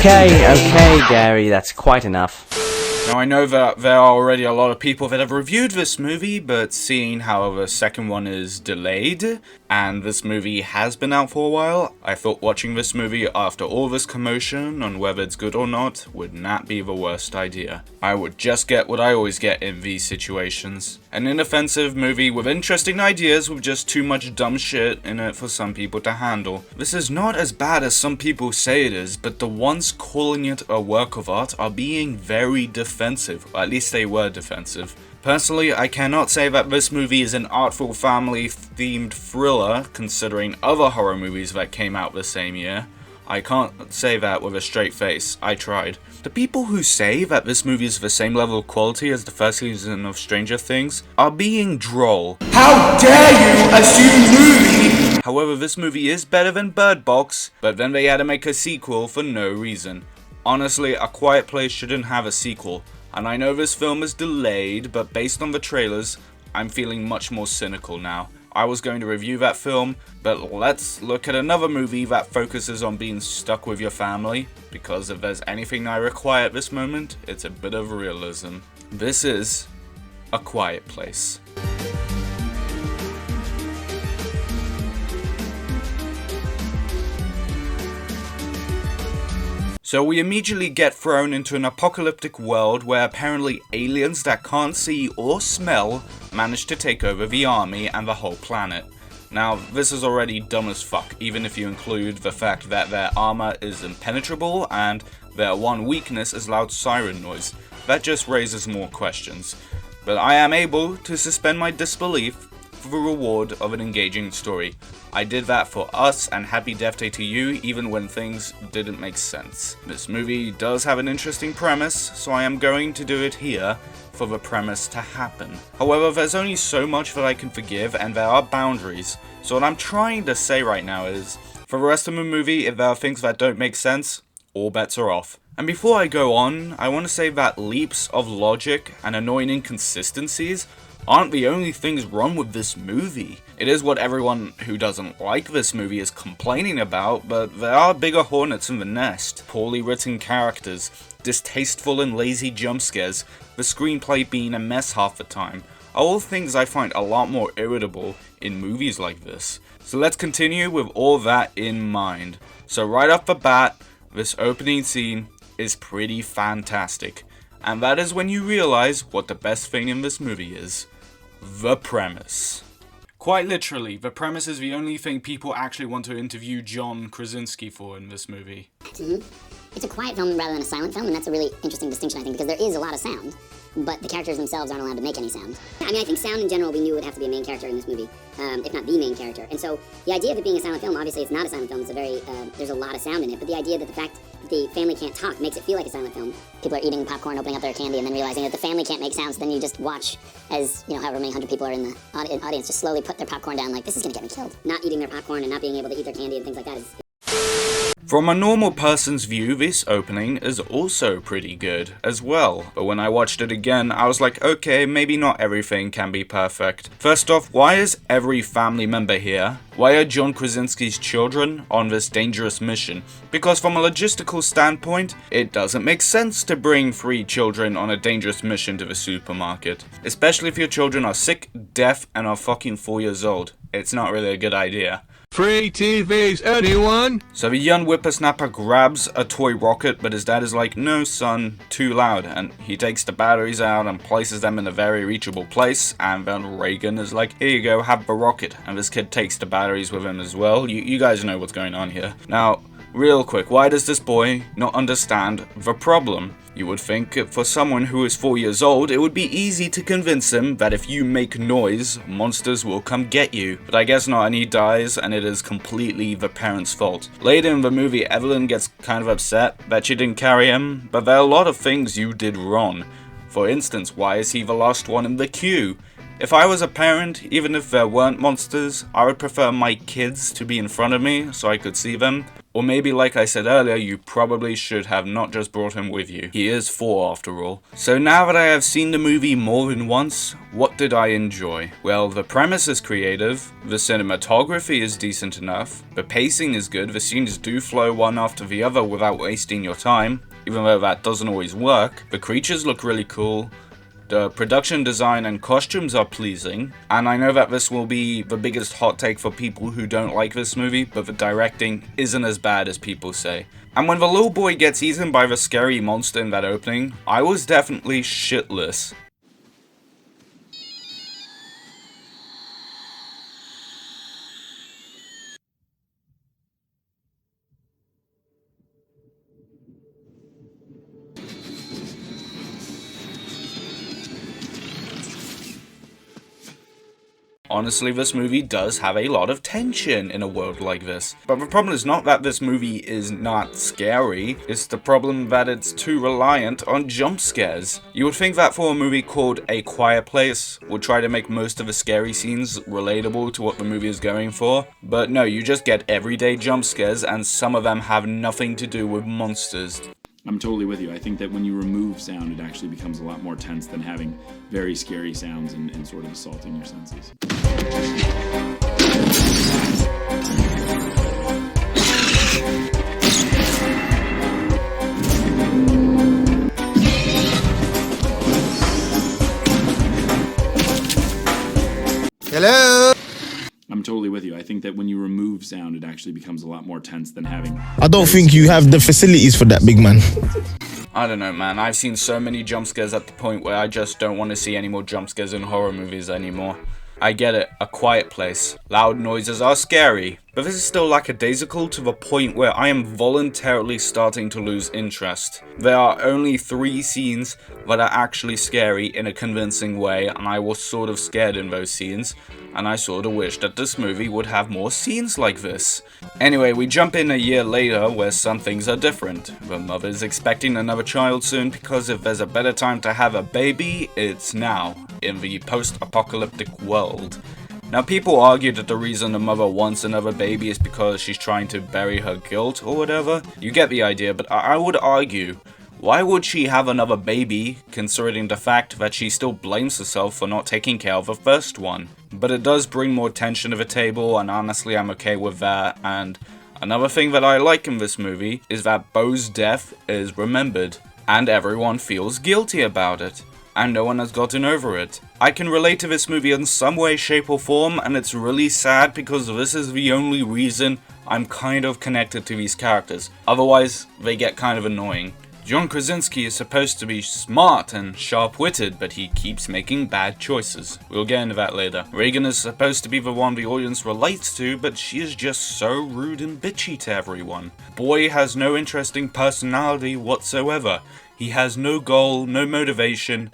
Okay, Gary, that's quite enough. Now I know that there are already a lot of people that have reviewed this movie, but seeing how the second one is delayed, and this movie has been out for a while, I thought watching this movie after all this commotion on whether it's good or not would not be the worst idea. I would just get what I always get in these situations. An inoffensive movie with interesting ideas with just too much dumb shit in it for some people to handle. This is not as bad as some people say it is, but the ones calling it a work of art are being very defensive, or at least they were defensive. Personally, I cannot say that this movie is an artful family-themed thriller, considering other horror movies that came out the same year. I can't say that with a straight face, I tried. The people who say that this movie is the same level of quality as the first season of Stranger Things are being droll. How dare you assume movie? However, this movie is better than Bird Box, but then they had to make a sequel for no reason. Honestly, A Quiet Place shouldn't have a sequel. And I know this film is delayed, but based on the trailers, I'm feeling much more cynical now. I was going to review that film, but let's look at another movie that focuses on being stuck with your family, because if there's anything I require at this moment, it's a bit of realism. This is A Quiet Place. So we immediately get thrown into an apocalyptic world where apparently aliens that can't see or smell manage to take over the army and the whole planet. Now, this is already dumb as fuck, even if you include the fact that their armor is impenetrable and their one weakness is loud siren noise. That just raises more questions. But I am able to suspend my disbelief for the reward of an engaging story. I did that for Us and Happy Death Day to You even when things didn't make sense. This movie does have an interesting premise, so I am going to do it here for the premise to happen. However, there's only so much that I can forgive and there are boundaries. So what I'm trying to say right now is, for the rest of the movie, if there are things that don't make sense, all bets are off. And before I go on, I want to say that leaps of logic and annoying inconsistencies aren't the only things wrong with this movie. It is what everyone who doesn't like this movie is complaining about, but there are bigger hornets in the nest. Poorly written characters, distasteful and lazy jump scares, the screenplay being a mess half the time, are all things I find a lot more irritable in movies like this. So let's continue with all that in mind. So right off the bat, this opening scene is pretty fantastic. And that is when you realize what the best thing in this movie is. The premise. Quite literally, the premise is the only thing people actually want to interview John Krasinski for in this movie. It's a quiet film rather than a silent film, and that's a really interesting distinction, I think, because there is a lot of sound, but the characters themselves aren't allowed to make any sound. I mean, I think sound in general, we knew would have to be a main character in this movie, if not the main character. And so the idea of it being a silent film, obviously it's not a silent film, it's a very, there's a lot of sound in it, but the idea that the fact that the family can't talk makes it feel like a silent film. People are eating popcorn, opening up their candy, and then realizing that the family can't make sounds, then you just watch as, you know, however many hundred people are in the audience just slowly put their popcorn down like, this is gonna get me killed. Not eating their popcorn and not being able to eat their candy and things like that is... From a normal person's view, this opening is also pretty good as well, but when I watched it again, I was like, okay, maybe not everything can be perfect. First off, why is every family member here? Why are John Krasinski's children on this dangerous mission? Because from a logistical standpoint, it doesn't make sense to bring 3 children on a dangerous mission to the supermarket. Especially if your children are sick, deaf, and are fucking 4 years old. It's not really a good idea. Free TVs, anyone? So the young whippersnapper grabs a toy rocket, but his dad is like, no son, too loud, and he takes the batteries out and places them in a very reachable place, and then Reagan is like, here you go, have the rocket, and this kid takes the batteries with him as well. You guys know what's going on here. Now, real quick, why does this boy not understand the problem? You would think for someone who is 4 years old, it would be easy to convince him that if you make noise, monsters will come get you. But I guess not, and he dies, and it is completely the parents' fault. Later in the movie, Evelyn gets kind of upset that she didn't carry him, but there are a lot of things you did wrong. For instance, why is he the last one in the queue? If I was a parent, even if there weren't monsters, I would prefer my kids to be in front of me so I could see them. Or maybe, like I said earlier, you probably should have not just brought him with you. He is 4 after all. So now that I have seen the movie more than once, what did I enjoy? Well, the premise is creative, the cinematography is decent enough, the pacing is good, the scenes do flow one after the other without wasting your time, even though that doesn't always work. The creatures look really cool. The production design and costumes are pleasing, and I know that this will be the biggest hot take for people who don't like this movie, but the directing isn't as bad as people say. And when the little boy gets eaten by the scary monster in that opening, I was definitely shitless. Honestly, this movie does have a lot of tension in a world like this. But the problem is not that this movie is not scary, it's the problem that it's too reliant on jump scares. You would think that for a movie called A Quiet Place would try to make most of the scary scenes relatable to what the movie is going for, but no, you just get everyday jump scares and some of them have nothing to do with monsters. I'm totally with you. I think that when you remove sound, it actually becomes a lot more tense than having very scary sounds and sort of assaulting your senses. Hello? I'm totally with you. I think that when you remove sound, it actually becomes a lot more tense than having... I don't think you have the facilities for that, big man. I don't know, man. I've seen so many jump scares at the point where I just don't want to see any more jump scares in horror movies anymore. I get it, A Quiet Place. Loud noises are scary, but this is still lackadaisical to the point where I am voluntarily starting to lose interest. There are only 3 scenes that are actually scary in a convincing way, and I was sort of scared in those scenes, and I sort of wish that this movie would have more scenes like this. Anyway, we jump in a year later where some things are different. The mother is expecting another child soon because if there's a better time to have a baby, it's now, in the post-apocalyptic world. Now, people argue that the reason the mother wants another baby is because she's trying to bury her guilt or whatever. You get the idea, but I would argue, why would she have another baby, considering the fact that she still blames herself for not taking care of the first one? But it does bring more tension to the table, and honestly I'm okay with that. And another thing that I like in this movie is that Beau's death is remembered, and everyone feels guilty about it, and no one has gotten over it. I can relate to this movie in some way, shape or form, and it's really sad because this is the only reason I'm kind of connected to these characters. Otherwise, they get kind of annoying. John Krasinski is supposed to be smart and sharp-witted, but he keeps making bad choices. We'll get into that later. Regan is supposed to be the one the audience relates to, but she is just so rude and bitchy to everyone. Boy has no interesting personality whatsoever. He has no goal, no motivation,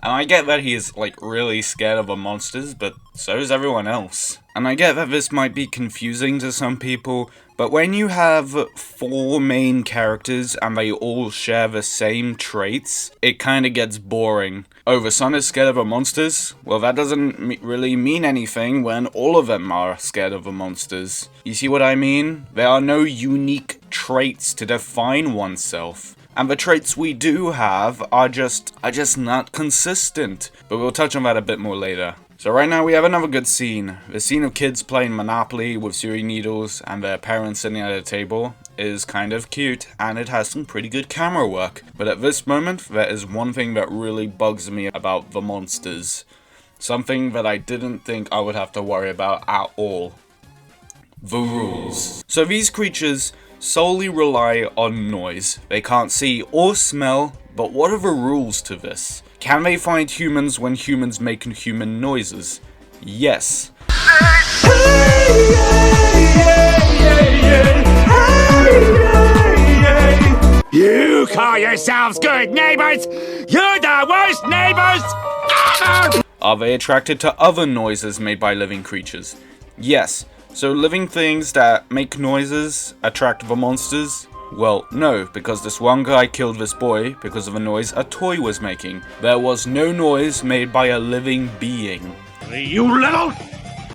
and I get that he is, like, really scared of the monsters, but so is everyone else. And I get that this might be confusing to some people, but when you have 4 main characters and they all share the same traits, it kinda gets boring. Oh, the son is scared of the monsters? Well, that doesn't really mean anything when all of them are scared of the monsters. You see what I mean? There are no unique traits to define oneself. And the traits we do have are just not consistent. But we'll touch on that a bit more later. So right now we have another good scene. The scene of kids playing Monopoly with sewing needles and their parents sitting at a table is kind of cute, and it has some pretty good camera work. But at this moment, there is one thing that really bugs me about the monsters. Something that I didn't think I would have to worry about at all. The rules. So these creatures solely rely on noise. They can't see or smell, but what are the rules to this? Can they find humans when humans make human noises? Yes. You call yourselves good neighbors? You're the worst neighbors ever! Are they attracted to other noises made by living creatures? Yes. So living things that make noises attract the monsters? Well, no, because this one guy killed this boy because of a noise a toy was making. There was no noise made by a living being. You little...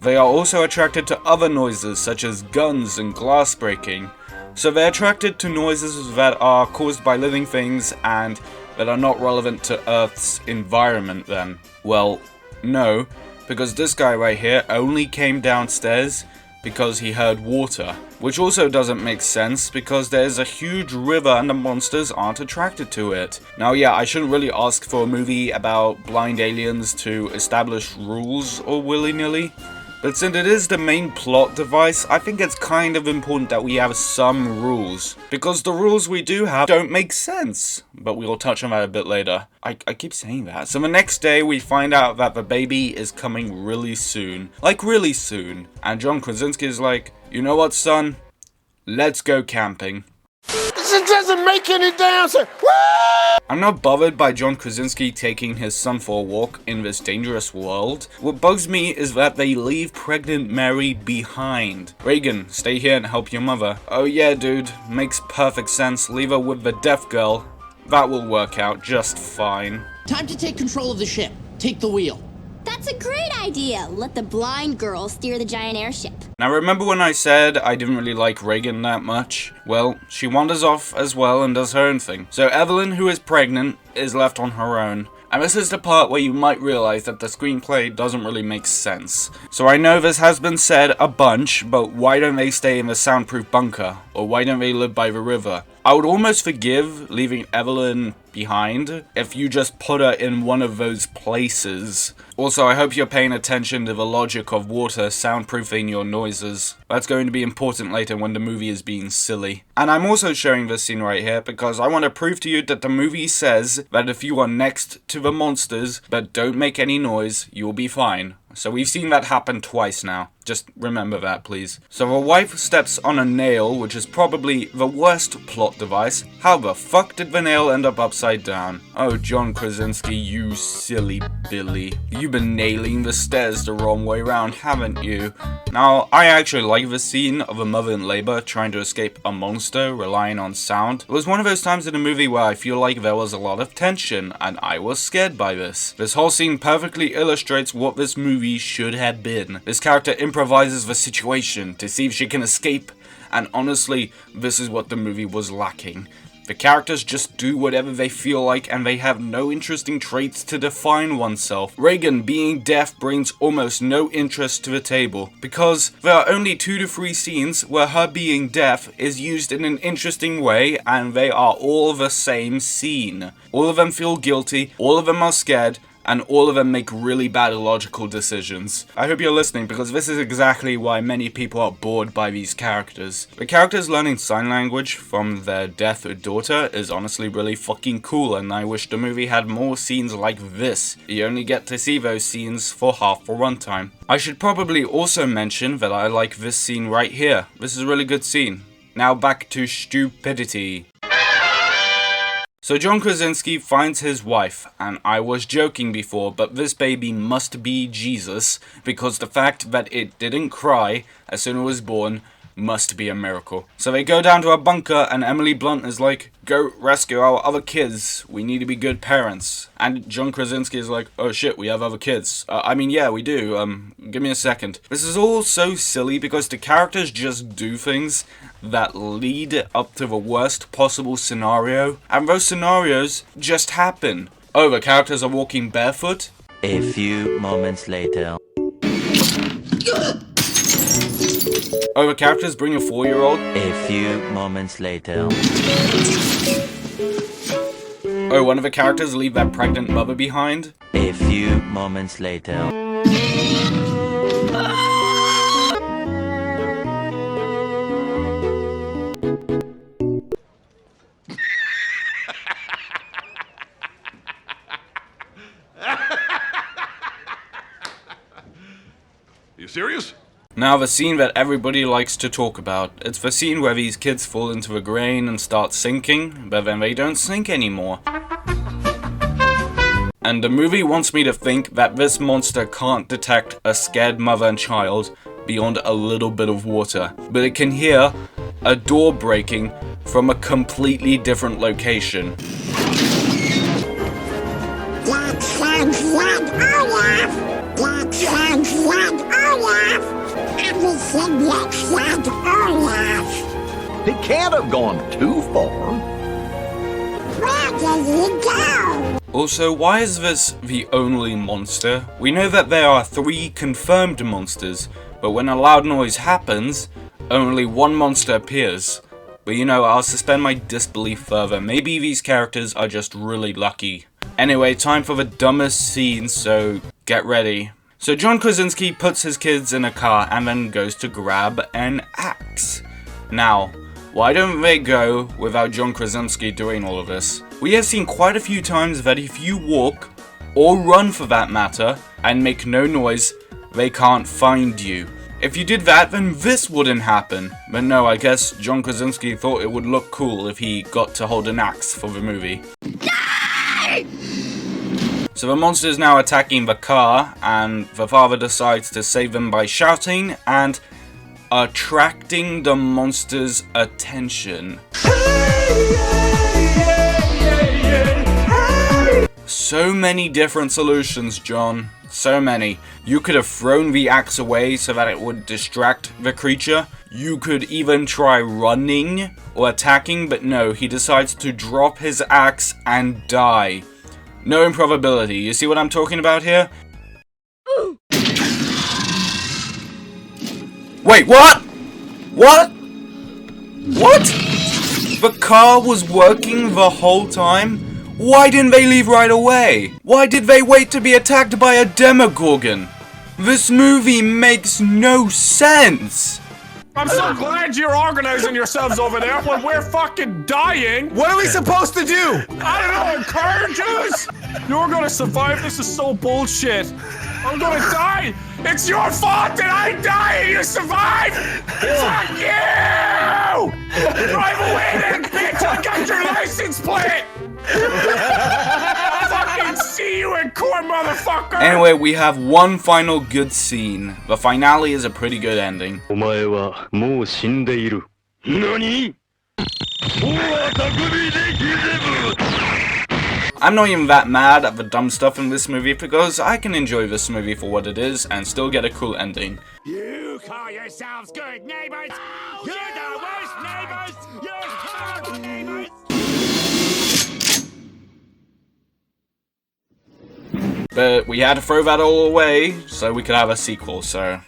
They are also attracted to other noises such as guns and glass breaking. So they're attracted to noises that are caused by living things and that are not relevant to Earth's environment then. Well, no, because this guy right here only came downstairs because he heard water, which also doesn't make sense because there's a huge river and the monsters aren't attracted to it. Now yeah, I shouldn't really ask for a movie about blind aliens to establish rules or willy-nilly, but since it is the main plot device, I think it's kind of important that we have some rules, because the rules we do have don't make sense, but we'll touch on that a bit later. I keep saying that. So the next day we find out that the baby is coming really soon, like really soon, and John Krasinski is like, you know what, son, let's go camping. This doesn't make any damn sense. I'm not bothered by John Krasinski taking his son for a walk in this dangerous world. What bugs me is that they leave pregnant Mary behind. Reagan, stay here and help your mother. Oh yeah, dude, makes perfect sense. Leave her with the deaf girl. That will work out just fine. Time to take control of the ship. Take the wheel. That's a great idea. Let the blind girl steer the giant airship. Now remember when I said I didn't really like Reagan that much? Well, she wanders off as well and does her own thing. So Evelyn, who is pregnant, is left on her own. And this is the part where you might realize that the screenplay doesn't really make sense. So I know this has been said a bunch, but why don't they stay in the soundproof bunker? Or why don't they live by the river? I would almost forgive leaving Evelyn behind if you just put her in one of those places. Also, I hope you're paying attention to the logic of water soundproofing your noises. That's going to be important later when the movie is being silly. And I'm also showing this scene right here because I want to prove to you that the movie says that if you are next to the monsters but don't make any noise, you'll be fine. So we've seen that happen twice now. Just remember that, please. So the wife steps on a nail, which is probably the worst plot device. How the fuck did the nail end up upside down? Oh, John Krasinski, you silly Billy. You've been nailing the stairs the wrong way round, haven't you? Now, I actually like the scene of a mother in labor trying to escape a monster relying on sound. It was one of those times in the movie where I feel like there was a lot of tension, and I was scared by this. This whole scene perfectly illustrates what this movie should have been. This character improvises the situation to see if she can escape, and honestly, this is what the movie was lacking. The characters just do whatever they feel like and they have no interesting traits to define oneself. Reagan being deaf brings almost no interest to the table because there are only 2 to 3 scenes where her being deaf is used in an interesting way and they are all the same scene. All of them feel guilty, all of them are scared, and all of them make really bad illogical decisions. I hope you're listening because this is exactly why many people are bored by these characters. The characters learning sign language from their deaf daughter is honestly really fucking cool, and I wish the movie had more scenes like this. You only get to see those scenes for half the runtime. I should probably also mention that I like this scene right here. This is a really good scene. Now back to stupidity. So John Krasinski finds his wife, and I was joking before, but this baby must be Jesus, because the fact that it didn't cry as soon as it was born must be a miracle. So they go down to a bunker, and Emily Blunt is like, go rescue our other kids, we need to be good parents. And John Krasinski is like, oh shit, we have other kids. I mean, yeah, we do, give me a second. This is all so silly because the characters just do things that lead up to the worst possible scenario, and those scenarios just happen. Oh, the characters are walking barefoot? A few moments later. Oh, the characters bring a 4-year-old? A few moments later. Oh, one of the characters leave that pregnant mother behind? A few moments later. You serious? Now the scene that everybody likes to talk about. It's the scene where these kids fall into the grain and start sinking, but then they don't sink anymore. And the movie wants me to think that this monster can't detect a scared mother and child beyond a little bit of water, but it can hear a door breaking from a completely different location. Black flag, Olaf! Black flag, Olaf! Everything black flag, Olaf! He can't have gone too far. Where does he go? Also, why is this the only monster? We know that there are 3 confirmed monsters, but when a loud noise happens, only 1 monster appears. But you know, I'll suspend my disbelief further. Maybe these characters are just really lucky. Anyway, time for the dumbest scene, so get ready. So John Krasinski puts his kids in a car and then goes to grab an axe. Now, why don't they go without John Krasinski doing all of this? We have seen quite a few times that if you walk, or run for that matter, and make no noise, they can't find you. If you did that, then this wouldn't happen. But no, I guess John Krasinski thought it would look cool if he got to hold an axe for the movie. So the monster is now attacking the car, and the father decides to save them by shouting and attracting the monster's attention. So many different solutions, John. So many. You could have thrown the axe away so that it would distract the creature. You could even try running or attacking, but no, he decides to drop his axe and die. No improbability. You see what I'm talking about here? Wait, what? What? What? The car was working the whole time? Why didn't they leave right away? Why did they wait to be attacked by a Demogorgon? This movie makes no sense. I'm so glad you're organizing yourselves over there when we're fucking dying. What are we supposed to do? I don't know, encourage us. You're gonna survive. This is so bullshit. I'm gonna die. It's your fault that I die and you survive. Fuck you! Drive away then, bitch! I got your license plate! Fucking see you in court, motherfucker! Anyway, we have one final good scene. The finale is a pretty good ending. I'm not even that mad at the dumb stuff in this movie because I can enjoy this movie for what it is and still get a cool ending. You call yourselves good neighbors? You're the worst neighbors! You're horrible neighbors! But we had to throw that all away so we could have a sequel, so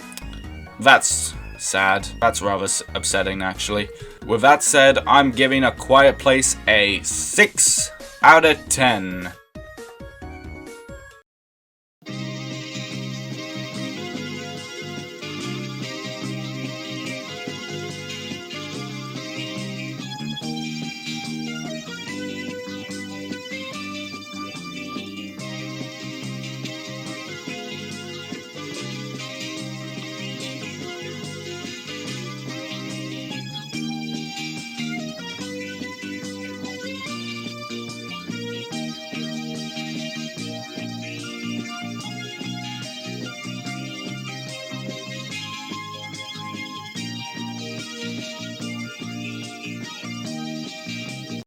that's sad. That's rather upsetting, actually. With that said, I'm giving A Quiet Place a 6 out of 10.